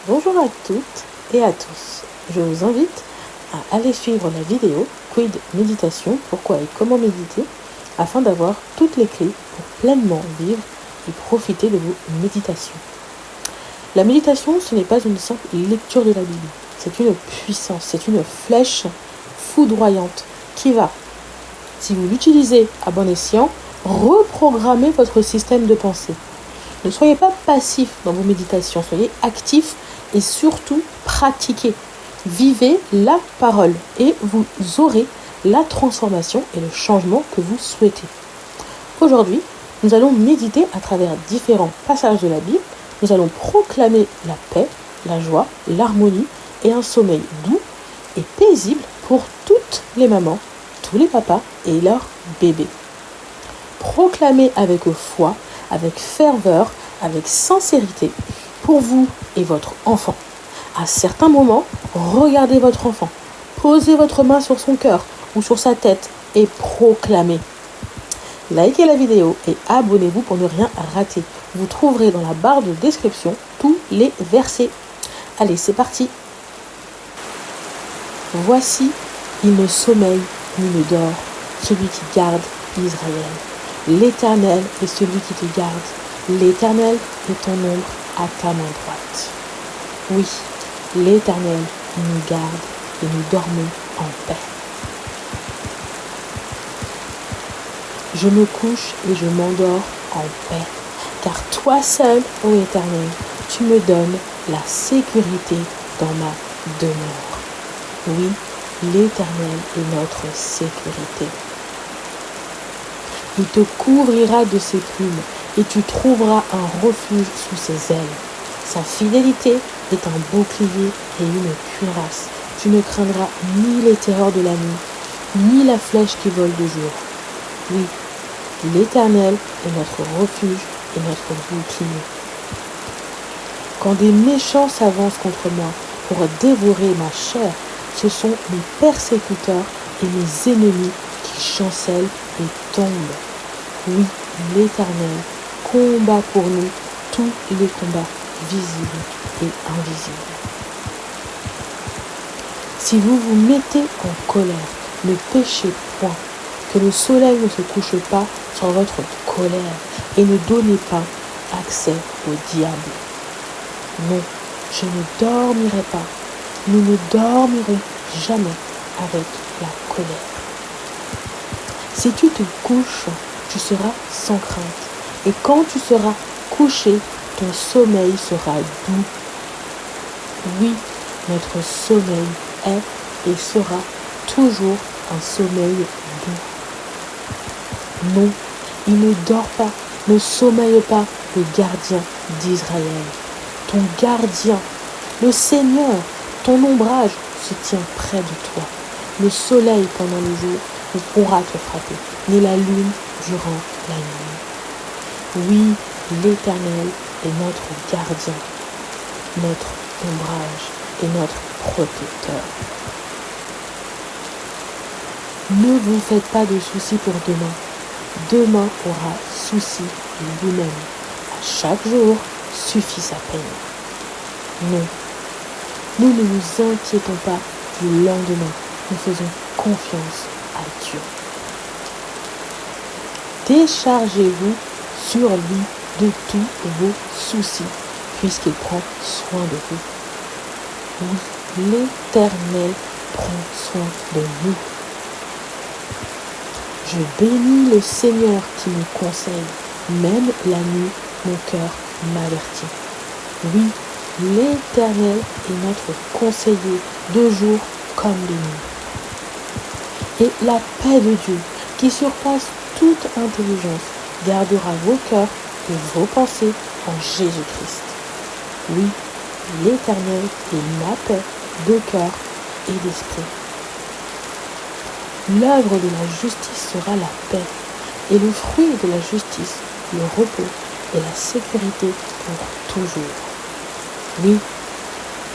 Bonjour à toutes et à tous. Je vous invite à aller suivre la vidéo Quid Méditation, pourquoi et comment méditer, afin d'avoir toutes les clés pour pleinement vivre et profiter de vos méditations. La méditation, ce n'est pas une simple lecture de la Bible. C'est une puissance, c'est une flèche foudroyante qui va, si vous l'utilisez à bon escient, reprogrammer votre système de pensée. Ne soyez pas passif dans vos méditations, soyez actif et surtout pratiquez. Vivez la parole et vous aurez la transformation et le changement que vous souhaitez. Aujourd'hui, nous allons méditer à travers différents passages de la Bible. Nous allons proclamer la paix, la joie, l'harmonie et un sommeil doux et paisible pour toutes les mamans, tous les papas et leurs bébés. Proclamez avec foi, avec ferveur, avec sincérité pour vous et votre enfant. À certains moments, regardez votre enfant, posez votre main sur son cœur ou sur sa tête et proclamez. Likez la vidéo et abonnez-vous pour ne rien rater. Vous trouverez dans la barre de description tous les versets. Allez, c'est parti. Voici, il ne sommeille ni ne dort, celui qui garde Israël. L'Éternel est celui qui te garde. L'Éternel est ton ombre à ta main droite. Oui, l'Éternel nous garde et nous dormons en paix. Je me couche et je m'endors en paix, car toi seul, ô Éternel, tu me donnes la sécurité dans ma demeure. Oui, l'Éternel est notre sécurité. Il te couvrira de ses plumes et tu trouveras un refuge sous ses ailes. Sa fidélité est un bouclier et une cuirasse. Tu ne craindras ni les terreurs de la nuit, ni la flèche qui vole de jour. Oui, l'Éternel est notre refuge et notre bouclier. Quand des méchants s'avancent contre moi pour dévorer ma chair, ce sont mes persécuteurs et mes ennemis qui chancellent et tombent. Oui, l'Éternel combat pour nous tous les combats visibles et invisibles. Si vous vous mettez en colère, ne péchez point, que le soleil ne se couche pas sur votre colère et ne donnez pas accès au diable. Non, je ne dormirai pas, nous ne dormirons jamais avec la colère. Si tu te couches, tu seras sans crainte. Et quand tu seras couché, ton sommeil sera doux. Oui, notre sommeil est et sera toujours un sommeil doux. Non, il ne dort pas, ne sommeille pas le gardien d'Israël. Ton gardien, le Seigneur, ton ombrage se tient près de toi. Le soleil pendant le jour ne pourra te frapper, ni la lune durant la nuit. Oui, l'Éternel est notre gardien, notre ombrage et notre protecteur. Ne vous faites pas de soucis pour demain. Demain aura souci de lui-même. À chaque jour suffit sa peine. Non, nous ne nous inquiétons pas du lendemain. Nous faisons confiance à Dieu. Déchargez-vous sur lui de tous vos soucis, puisqu'il prend soin de vous. Oui, l'Éternel prend soin de nous. Je bénis le Seigneur qui me conseille. Même la nuit, mon cœur m'avertit. Oui, l'Éternel est notre conseiller de jour comme de nuit. Et la paix de Dieu, qui surpasse toute intelligence, gardera vos cœurs et vos pensées en Jésus-Christ. Oui, l'Éternel est ma paix de cœur et d'esprit. L'œuvre de la justice sera la paix, et le fruit de la justice, le repos et la sécurité pour toujours. Oui,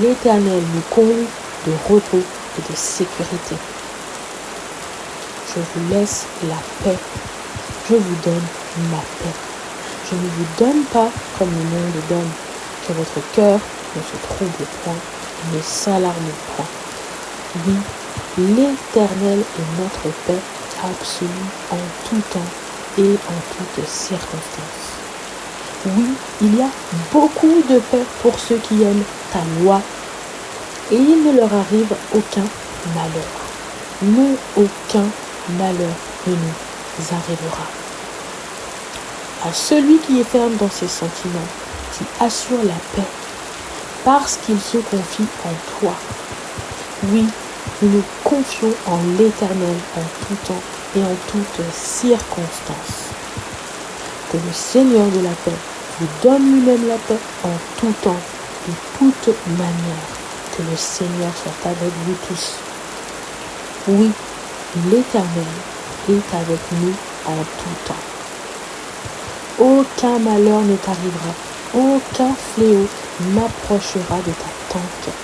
l'Éternel nous comble de repos et de sécurité. Je vous laisse la paix. Je vous donne ma paix. Je ne vous donne pas comme le monde donne. Que votre cœur ne se trouble point et ne s'alarme point. Oui, l'Éternel est notre paix absolue en tout temps et en toutes circonstances. Oui, il y a beaucoup de paix pour ceux qui aiment ta loi et il ne leur arrive aucun malheur. Non, aucun malheur ne nous arrivera. À celui qui est ferme dans ses sentiments, qui assure la paix, parce qu'il se confie en toi. Oui, nous nous confions en l'Éternel en tout temps et en toutes circonstances. Que le Seigneur de la paix vous donne lui-même la paix en tout temps, de toute manière. Que le Seigneur soit avec vous tous. Oui, l'Éternel est avec nous en tout temps. Aucun malheur ne t'arrivera, aucun fléau n'approchera de ta tente.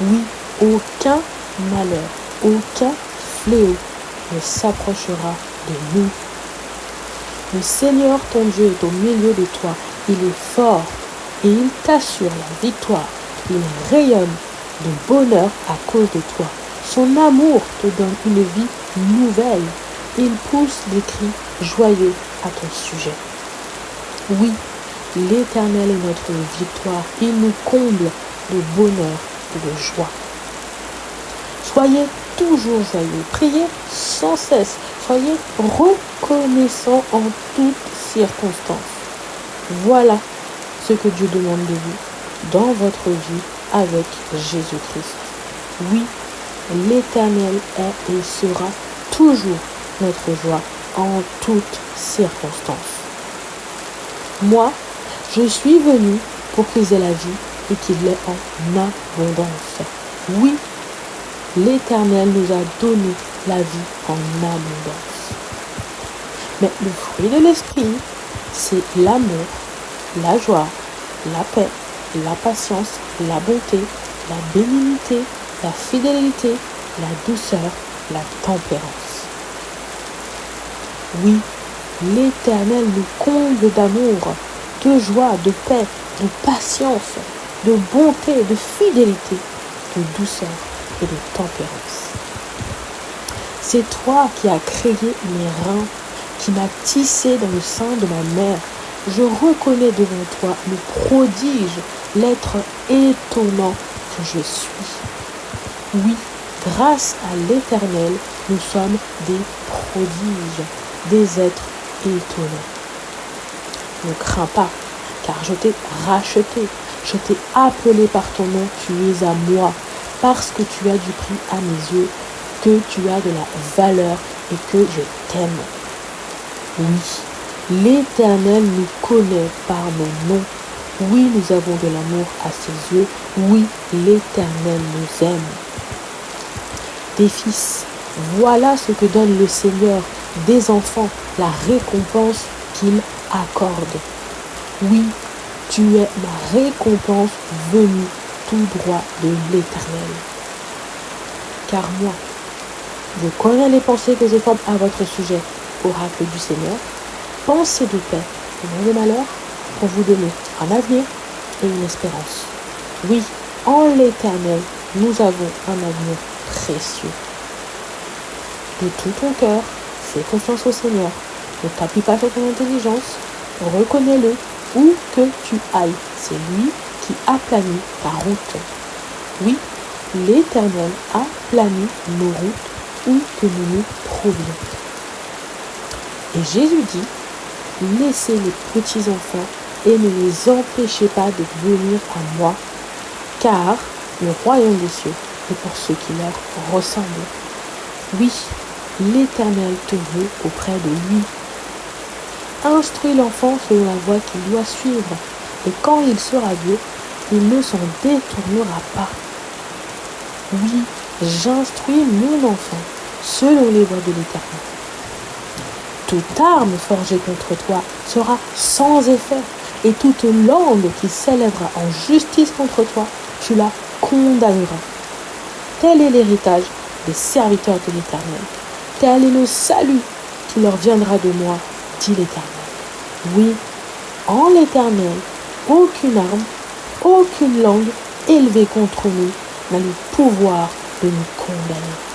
Oui, aucun malheur, aucun fléau ne s'approchera de nous. Le Seigneur ton Dieu est au milieu de toi, il est fort et il t'assure la victoire. Il rayonne de bonheur à cause de toi. Son amour te donne une vie nouvelle. Il pousse des cris joyeux à ton sujet. Oui, l'Éternel est notre victoire. Il nous comble de bonheur et de joie. Soyez toujours joyeux. Priez sans cesse. Soyez reconnaissants en toutes circonstances. Voilà ce que Dieu demande de vous dans votre vie avec Jésus-Christ. Oui, l'Éternel est et sera toujours notre joie en toutes circonstances. Moi, je suis venu pour qu'ils aient la vie et qu'ils l'aient en abondance. Oui, l'Éternel nous a donné la vie en abondance. Mais le fruit de l'esprit, c'est l'amour, la joie, la paix, la patience, la bonté, la bénignité, la fidélité, la douceur, la tempérance. Oui, l'Éternel nous comble d'amour, de joie, de paix, de patience, de bonté, de fidélité, de douceur et de tempérance. C'est toi qui as créé mes reins, qui m'as tissé dans le sein de ma mère. Je reconnais devant toi le prodige, l'être étonnant que je suis. Oui, grâce à l'Éternel, nous sommes des prodiges, des êtres étonnants. Ne crains pas, car je t'ai racheté, je t'ai appelé par ton nom, tu es à moi, parce que tu as du prix à mes yeux, que tu as de la valeur et que je t'aime. Oui, l'Éternel nous connaît par nos noms. Oui, nous avons de l'amour à ses yeux. Oui, l'Éternel nous aime. Des fils, voilà ce que donne le Seigneur des enfants, la récompense qu'il accorde. Oui, tu es ma récompense venue tout droit de l'Éternel. Car moi, je connais les pensées que je forme à votre sujet, oracle du Seigneur, pensées de paix et non de malheur, pour vous donner un avenir et une espérance. Oui, en l'Éternel, nous avons un avenir précieux. De tout ton cœur, fais confiance au Seigneur. Ne t'appuie pas sur ton intelligence, reconnais-le où que tu ailles. C'est lui qui aplanit ta route. Oui, l'Éternel aplanit nos routes où que nous nous trouvions. Et Jésus dit, laissez les petits enfants et ne les empêchez pas de venir à moi, car le royaume des cieux est pour ceux qui leur ressemblent. Oui, l'Éternel te veut auprès de lui. Instruis l'enfant selon la voie qu'il doit suivre, et quand il sera vieux, il ne s'en détournera pas. Oui, j'instruis mon enfant selon les voies de l'Éternel. Toute arme forgée contre toi sera sans effet, et toute langue qui s'élèvera en justice contre toi, tu la condamneras. Tel est l'héritage des serviteurs de l'Éternel. Tel est le salut qui leur viendra de moi, dit l'Éternel. Oui, en l'Éternel, aucune arme, aucune langue élevée contre nous n'a le pouvoir de nous condamner.